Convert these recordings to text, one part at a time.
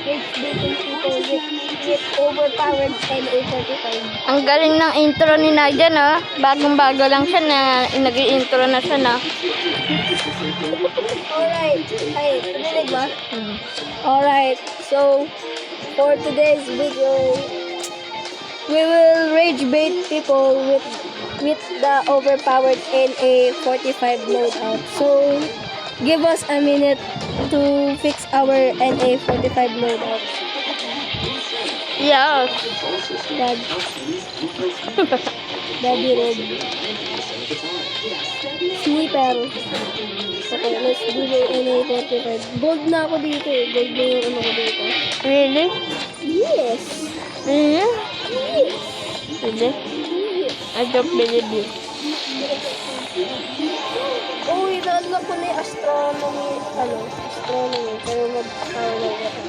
rage baiting people with overpowered NA45. Ang galing ng intro ni Nadia, no? Bagong-bago lang siya na nag-i-intro na siya, no? Alright. Ay, narinig ba? Alright. So, for today's video, we will rage bait people with the overpowered NA45 loadout. So, give us a minute to fix our NA45 loadout. Yes. Dad. Daddy Red. Sniper. Okay, let's do the NA45. Gold na ako dito eh. Gold na yung ano ko dito. Really? Yes. Really? Yes. Really? I don't believe you. Oh, ina-unlock ko na yung astronomy. Astronomy. Pero mag-power na ako.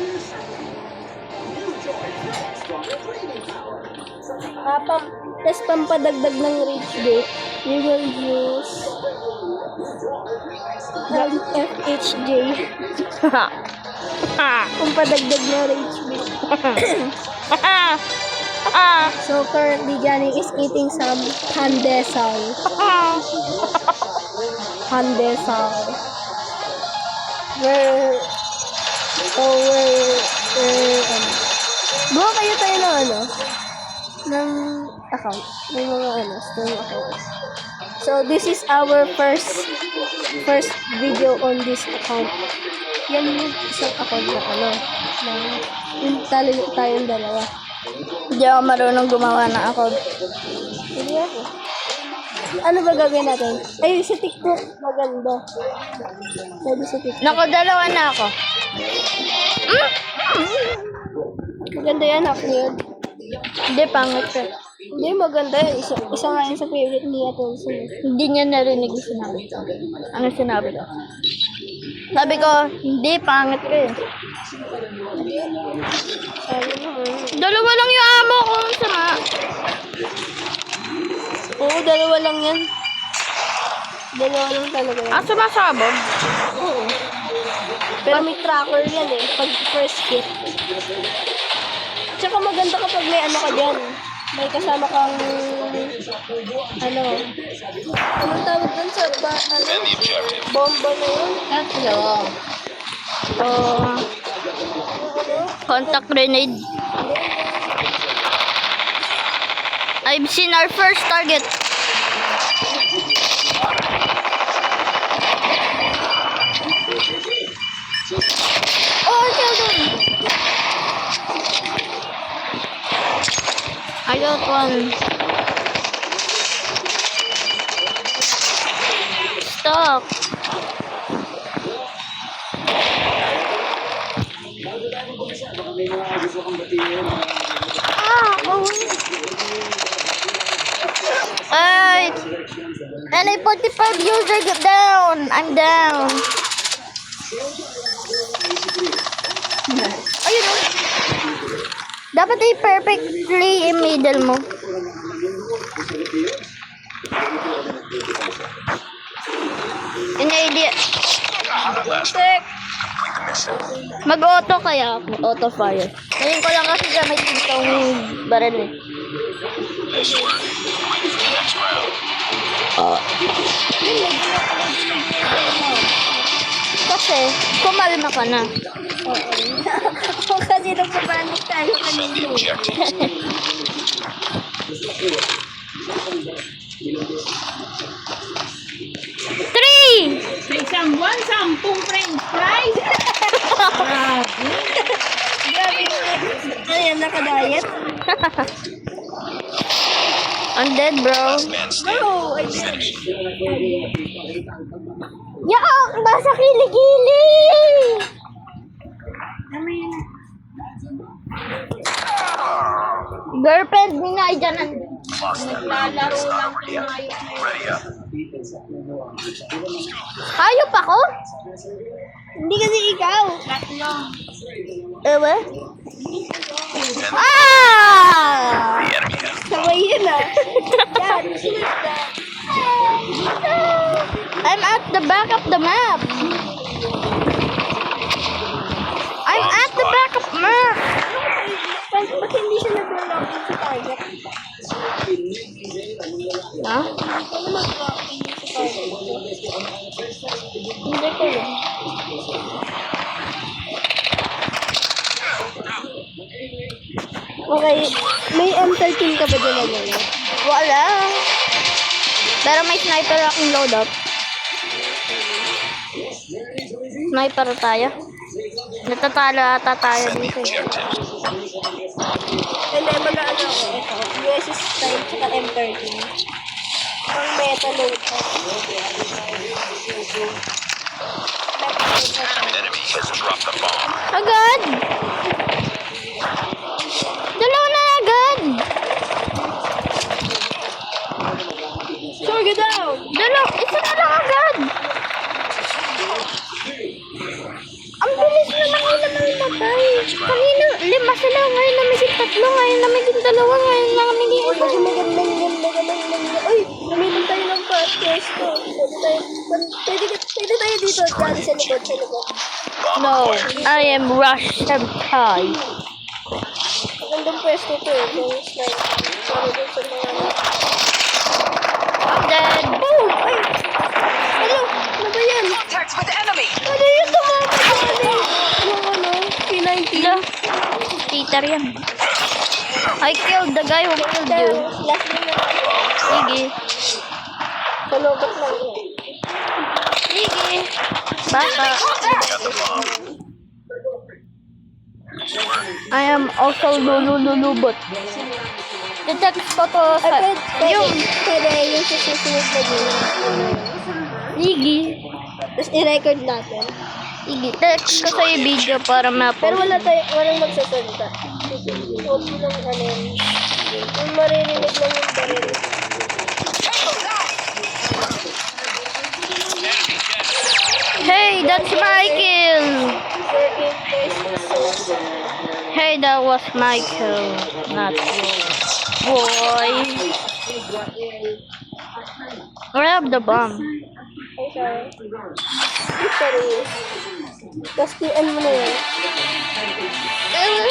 Tapos pampadagdag ng rage bait, we will use FHJ. Pampadagdag na rage bait. So currently Johnny is eating some pandesal. Pandesal. Buha kayo tayo ng ng account. May mga Steam account. So this is our first video on this account. Yan yung isang account na yung tayong dalawa. Hindi ako marunong gumawa ng account. Hindi ako. Ano ba gagawin natin? Ay, sa TikTok, maganda. Pwede sa TikTok. Naku, dalawa na ako. Maganda yan, upload. Hindi, pangit ka. Hindi, maganda yan. Isa nga yun sa favorite ni Atolson. Hindi niya narinig yung sinabi ko. Ano sinabi ko? Sabi ko, hindi, pangit ka eh. Dalawa lang yung amo ko. Sama. Oo, dalawa lang yan. Dalawa lang talaga yan. Ah, sumasabog? Oo. Pero may tracker yan eh, pag first hit. Tsaka maganda kapag may ka dyan. May kasama kang, anong tawag dun sa, bomba na yun? Tatlo. Contact grenade. I've seen our first target. Oh, I killed him. I got one. Stop. Oh. Alright. NA45 user, get down. I'm down. Ayun o. Dapat i-perfectly i-middle mo. Yung idea. Mag-auto kaya ako. Auto fire. Ngayon ko lang kasi gamit itong baril eh. Kasi, kumalma ka na. Oo. Kasi nagpapanik tayo kanina. Three! May sampung french fries. Grabe. Ayan, nakadiet. I'm dead, bro. No, I did. Yak! Nasa kilikili! Girlfriend ni Naija naglalaro lang hayop ako? Hindi kasi ikaw. Ewe? Ah! Sabay yun ah. Yan, shoot that. I'm at the back of the map. Okay, may M13 ka ba dyan na gano'n? Wala. Pero may sniper akong load up. Sniper tayo. Natatalo ata tayo dito. Hindi, mag-ano ako. Ito, USS style tsaka M13. Ang meta load ko. Enemy has dropped the bomb. Agad! Dalawa na agad! Sorry, down! Dalawa! Isa na lang agad! Ang bilis naman nila mamatay. Kanina, 5 sila. Ngayon namigit 3. Ngayon namigit 2. Ngayon lang namigit 1. Uy, lumilim tayo ng podcast ko. Pwede tayo dito. Dali sa likod. No, I am Rush Senpai. Magandang pwesto to eh. Yung slide. Sorry dun sa mga... I'm dead. Boom! Ay! Ano? Ano ba yan? Contact with enemy. Ano yung tumama? Yung ano? P90. Ila. Cheater yan. I killed the guy who killed you. Last name na natin. Sige. Palobat lang. Sige. Baka. Got the bomb. I am also lululubot. Detect ko to sa... Yung... Pwede yung susunod na game. Sige. Tapos i-record natin. Sige. Text ko sa'yo video para Pero ma-post. walang magsasalita. Huwag mo lang ano yun. Yung maririnig lang yung baril. Hey, that's my kill. Hey, that was my kill. Not yours. Boy. Grab the bomb. Ay, sorry. Sorry. Tapos PM mo na yun.